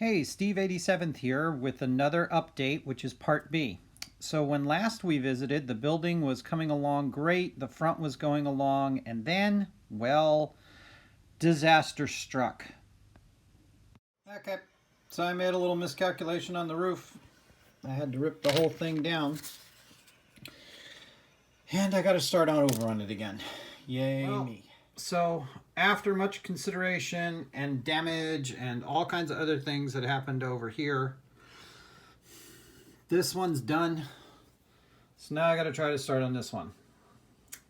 Hey, Steve 87th here with another update, which is part B. So when last we visited, the building was coming along great, the front was going along, and then, well, disaster struck. Okay, so I made a little miscalculation on the roof. I had to rip the whole thing down. And I got to start out over on it again. Yay me. So after much consideration and damage and all kinds of other things that happened over here, this one's done. So now I got to try to start on this one.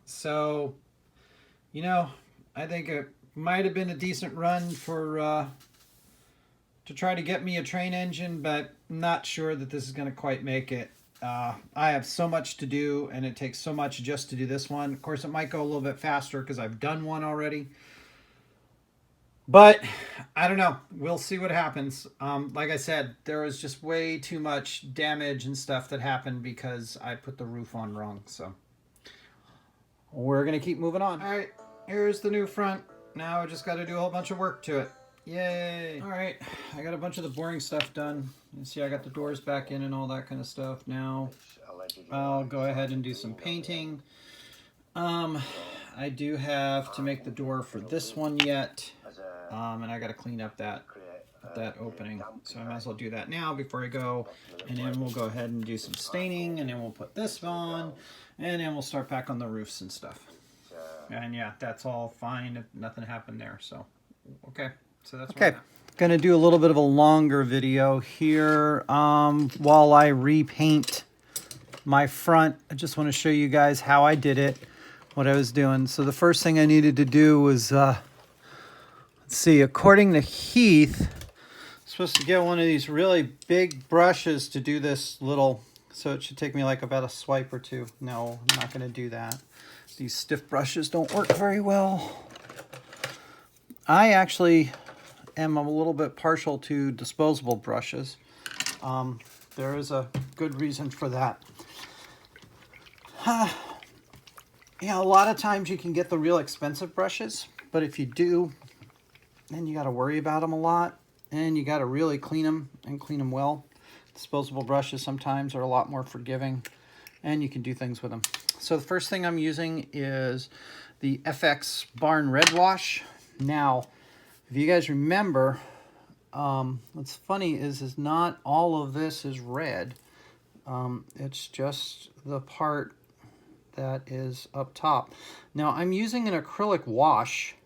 So, I think it might have been a decent run for to try to get me a train engine, but I'm not sure that this is going to quite make it. I have so much to do, and it takes so much just to do this one. Of course, it might go a little bit faster because I've done one already. But I don't know. We'll see what happens. Like I said, there was just way too much damage and stuff that happened because I put the roof on wrong. So we're going to keep moving on. All right, here's the new front. Now I just got to do a whole bunch of work to it. Yay. All right, I got a bunch of the boring stuff done. You see I got the doors back in and all that kind of stuff. Now I'll go ahead and do some painting. I do have to make the door for this one yet. And I got to clean up that opening. So I might as well do that now before I go. And then we'll go ahead and do some staining, and then we'll put this on, and then we'll start back on the roofs and stuff. And yeah, that's all fine. Nothing happened there. So, okay. So that's okay. Going to do a little bit of a longer video here while I repaint my front. I just want to show you guys how I did it, what I was doing. So the first thing I needed to do was, let's see, according to Heath, I'm supposed to get one of these really big brushes to do this little, so it should take me like about a swipe or two. No, I'm not going to do that. These stiff brushes don't work very well. I actually am a little bit partial to disposable brushes. There is a good reason for that. A lot of times you can get the real expensive brushes, but if you do, then you got to worry about them a lot, and you got to really clean them and clean them well. Disposable brushes sometimes are a lot more forgiving, and you can do things with them. So the first thing I'm using is the FX Barn Red Wash. Now, if you guys remember, what's funny is not all of this is red. It's just the part that is up top. Now I'm using an acrylic wash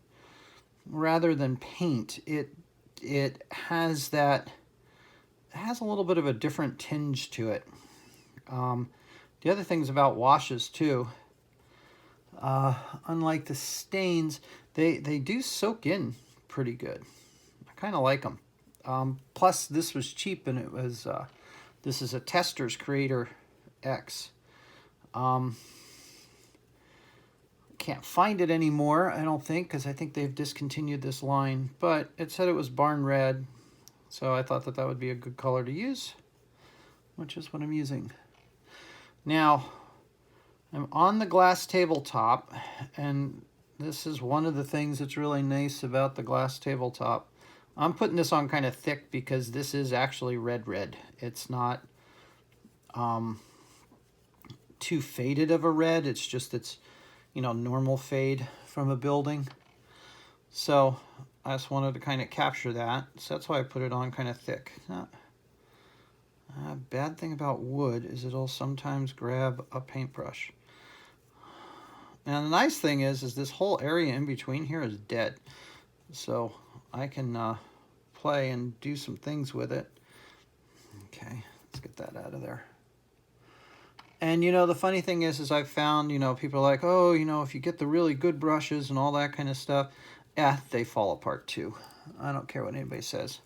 rather than paint. It has a little bit of a different tinge to it. The other things about washes too, unlike the stains, they do soak in pretty good. I kind of like them. Plus this was cheap, and it was this is a Testors Creator X. Can't find it anymore, I don't think, because I think they've discontinued this line, but it said it was Barn Red, so I thought that would be a good color to use, which is what I'm using. Now I'm on the glass tabletop, and this is one of the things that's really nice about the glass tabletop. I'm putting this on kind of thick because this is actually red. It's not too faded of a red. It's just normal fade from a building. So I just wanted to kind of capture that. So that's why I put it on kind of thick. Bad thing about wood is it'll sometimes grab a paintbrush. And the nice thing is this whole area in between here is dead. So I can play and do some things with it. Okay, let's get that out of there. And the funny thing is I've found, people are like, oh, if you get the really good brushes and all that kind of stuff, they fall apart too. I don't care what anybody says.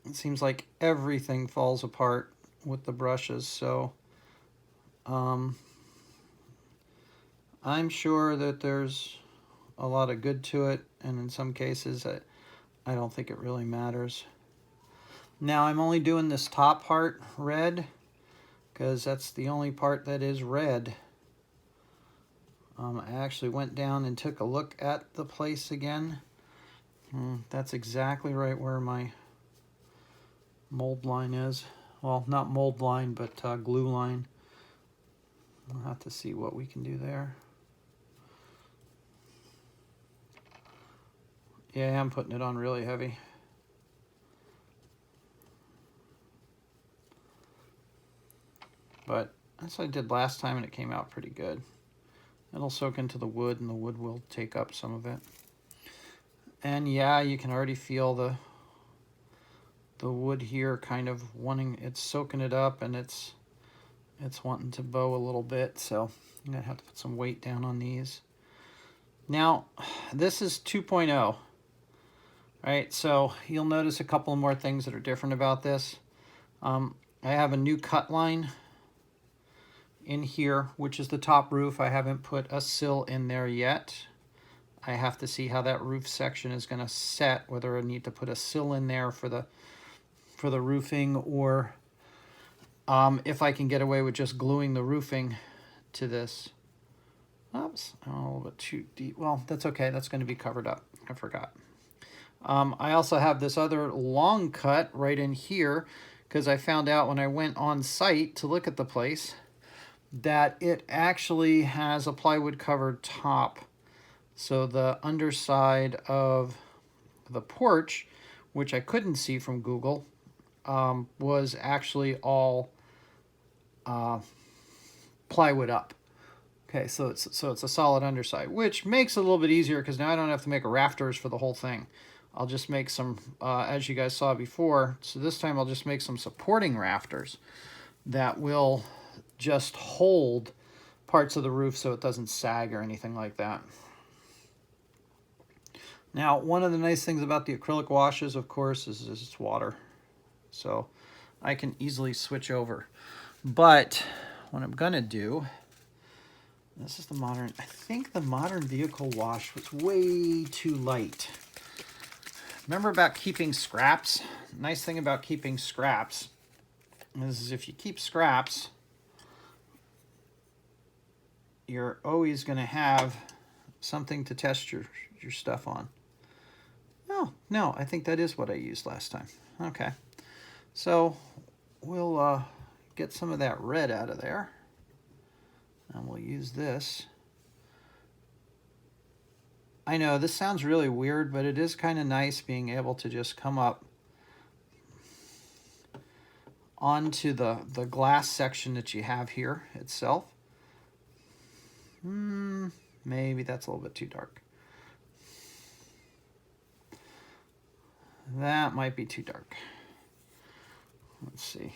It seems like everything falls apart with the brushes. So I'm sure that there's a lot of good to it, and in some cases I don't think it really matters. Now I'm only doing this top part red because that's the only part that is red. I actually went down and took a look at the place again. That's exactly right where my mold line is. Well, not mold line, but glue line. We'll have to see what we can do there. Yeah, I'm putting it on really heavy. But that's what I did last time and it came out pretty good. It'll soak into the wood and the wood will take up some of it. And yeah, you can already feel the wood here kind of wanting, it's soaking it up and it's wanting to bow a little bit. So I'm gonna have to put some weight down on these. Now, this is 2.0, right? So you'll notice a couple more things that are different about this. I have a new cut line in here, which is the top roof. I haven't put a sill in there yet. I have to see how that roof section is going to set, whether I need to put a sill in there for the roofing, or if I can get away with just gluing the roofing to this. Oops, a little bit too deep. Well, that's okay. That's going to be covered up. I forgot. I also have this other long cut right in here because I found out when I went on site to look at the place that it actually has a plywood covered top. So the underside of the porch, which I couldn't see from Google, was actually all plywood up. Okay, so it's a solid underside, which makes it a little bit easier because now I don't have to make rafters for the whole thing. I'll just make some, as you guys saw before, so this time I'll just make some supporting rafters that will just hold parts of the roof so it doesn't sag or anything like that. Now, one of the nice things about the acrylic washes, of course, is it's water. So I can easily switch over. But what I'm going to do, this is the modern, I think the modern vehicle wash was way too light. Remember about keeping scraps? Nice thing about keeping scraps is if you keep scraps, you're always going to have something to test your stuff on. Oh, no, I think that is what I used last time. Okay. So we'll get some of that red out of there. And we'll use this. I know this sounds really weird, but it is kind of nice being able to just come up onto the glass section that you have here itself. Maybe that's a little bit too dark. That might be too dark. Let's see.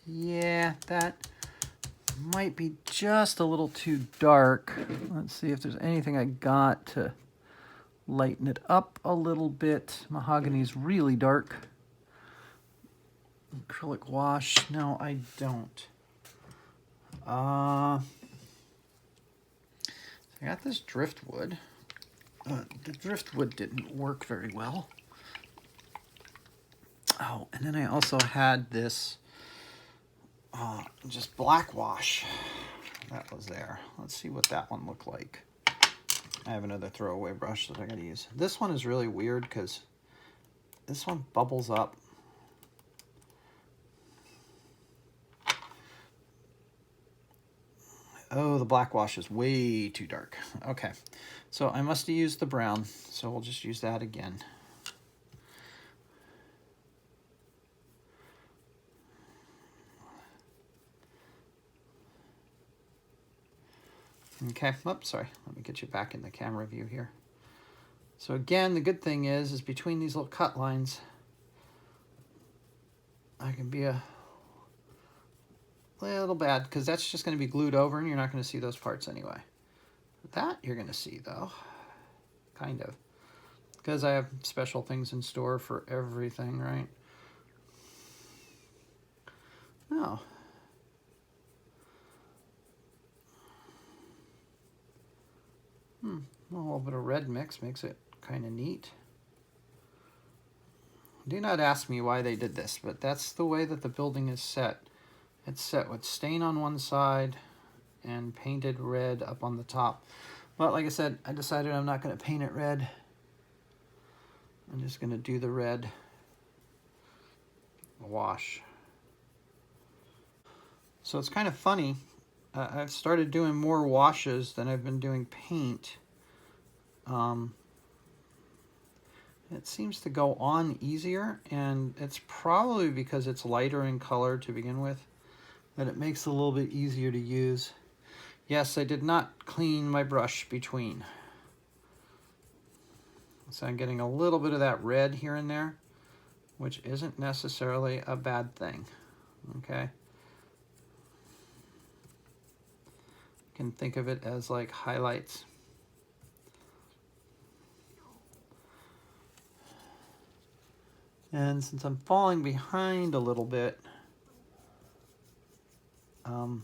Yeah, that might be just a little too dark. Let's see if there's anything I got to lighten it up a little bit. Mahogany's really dark. Acrylic wash, no, I don't. I got this driftwood. The driftwood didn't work very well. Oh, and then I also had this just black wash that was there. Let's see what that one looked like. I have another throwaway brush that I gotta use. This one is really weird because this one bubbles up. Oh, the black wash is way too dark. Okay, so I must have used the brown, so we'll just use that again. Okay, oops, sorry. Let me get you back in the camera view here. So again, the good thing is between these little cut lines, I can be a little bad because that's just going to be glued over and you're not going to see those parts anyway. That you're going to see though, kind of, because I have special things in store for everything, right? No. A little bit of red mix makes it kind of neat. Do not ask me why they did this, but that's the way that the building is set. It's set with stain on one side and painted red up on the top. But like I said, I decided I'm not going to paint it red. I'm just going to do the red wash. So it's kind of funny. I've started doing more washes than I've been doing paint. It seems to go on easier, and it's probably because it's lighter in color to begin with, that it makes it a little bit easier to use. Yes, I did not clean my brush between. So I'm getting a little bit of that red here and there, which isn't necessarily a bad thing, okay? You can think of it as like highlights. And since I'm falling behind a little bit, I'm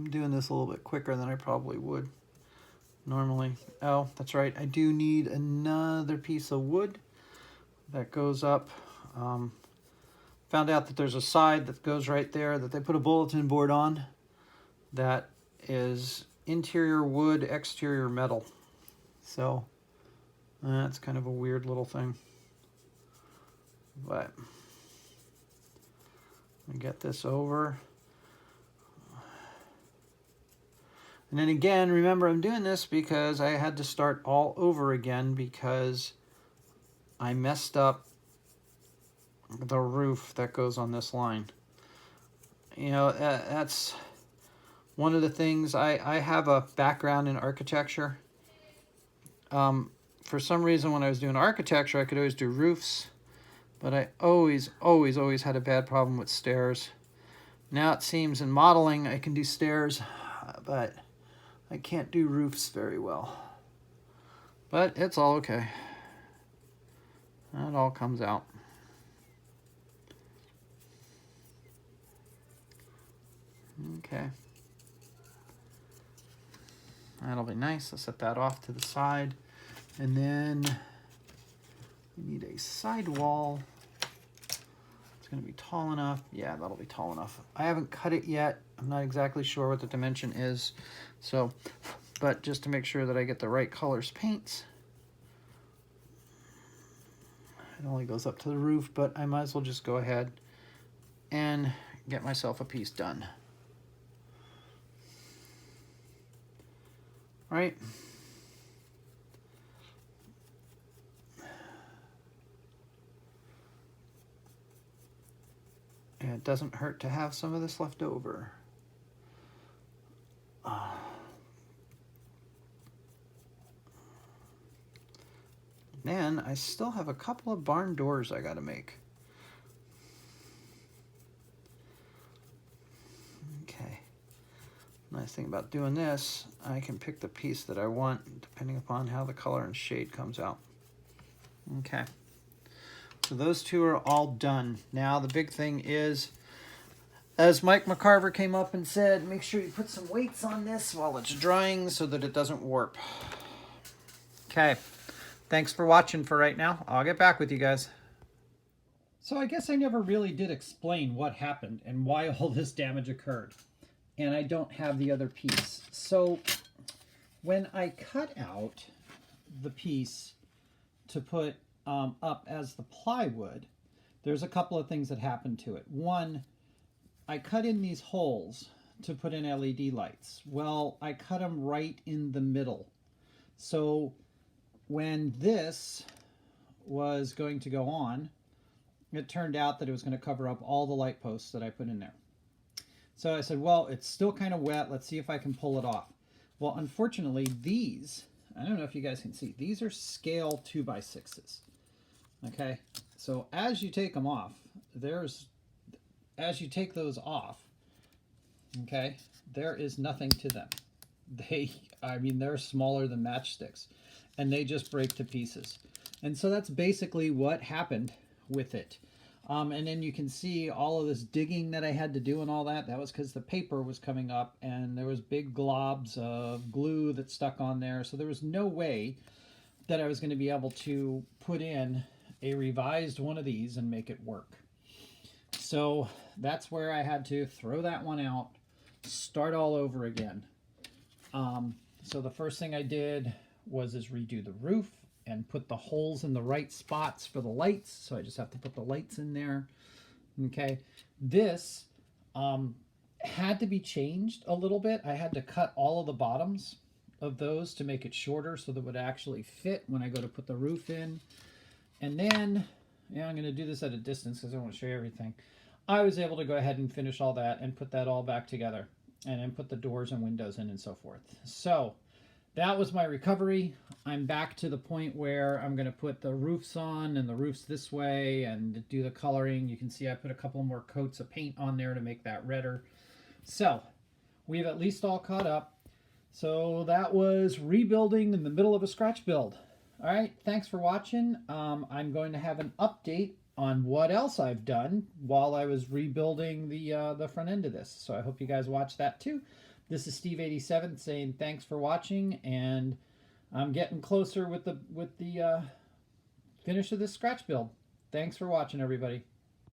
doing this a little bit quicker than I probably would normally. Oh, that's right. I do need another piece of wood that goes up. Found out that there's a side that goes right there that they put a bulletin board on that is interior wood, exterior metal. So that's kind of a weird little thing. But I get this over. And then again, remember I'm doing this because I had to start all over again because I messed up the roof that goes on this line. You know, that's one of the things. I have a background in architecture. For some reason, when I was doing architecture, I could always do roofs. But I always had a bad problem with stairs. Now it seems in modeling I can do stairs, but I can't do roofs very well. But it's all okay. It all comes out. Okay. That'll be nice. I'll set that off to the side. And then we need a side wall. It's going to be tall enough. Yeah, that'll be tall enough. I haven't cut it yet. I'm not exactly sure what the dimension is. So, but just to make sure that I get the right colors paints. It only goes up to the roof, but I might as well just go ahead and get myself a piece done. Right? And it doesn't hurt to have some of this left over. Then I still have a couple of barn doors I got to make. Okay. Nice thing about doing this, I can pick the piece that I want depending upon how the color and shade comes out. Okay. So those two are all done. Now the big thing is, as Mike McCarver came up and said, make sure you put some weights on this while it's drying so that it doesn't warp. Okay. Thanks for watching for right now. I'll get back with you guys. So I guess I never really did explain what happened and why all this damage occurred. And I don't have the other piece. So when I cut out the piece to put up as the plywood, there's a couple of things that happened to it. One, I cut in these holes to put in LED lights. Well, I cut them right in the middle. So when this was going to go on, it turned out that it was going to cover up all the light posts that I put in there. So I said, well, it's still kind of wet. Let's see if I can pull it off. Well, unfortunately, these, I don't know if you guys can see, these are scale 2x6s. Okay, so as you take them off, as you take those off, okay, there is nothing to them. They're smaller than matchsticks, and they just break to pieces. And so that's basically what happened with it. And then you can see all of this digging that I had to do and all that. That was because the paper was coming up and there was big globs of glue that stuck on there. So there was no way that I was going to be able to put in a revised one of these and make it work. So that's where I had to throw that one out, start all over again. So the first thing I did was redo the roof and put the holes in the right spots for the lights. So I just have to put the lights in there. Okay, this had to be changed a little bit. I had to cut all of the bottoms of those to make it shorter so that it would actually fit when I go to put the roof in. And then, yeah, I'm going to do this at a distance because I want to show you everything. I was able to go ahead and finish all that and put that all back together and then put the doors and windows in and so forth. So that was my recovery. I'm back to the point where I'm going to put the roofs on and the roofs this way and do the coloring. You can see I put a couple more coats of paint on there to make that redder. So we've at least all caught up. So that was rebuilding in the middle of a scratch build. All right, thanks for watching. I'm going to have an update on what else I've done while I was rebuilding the front end of this. So I hope you guys watch that too. This is Steve87 saying thanks for watching, and I'm getting closer with the finish of this scratch build. Thanks for watching, everybody.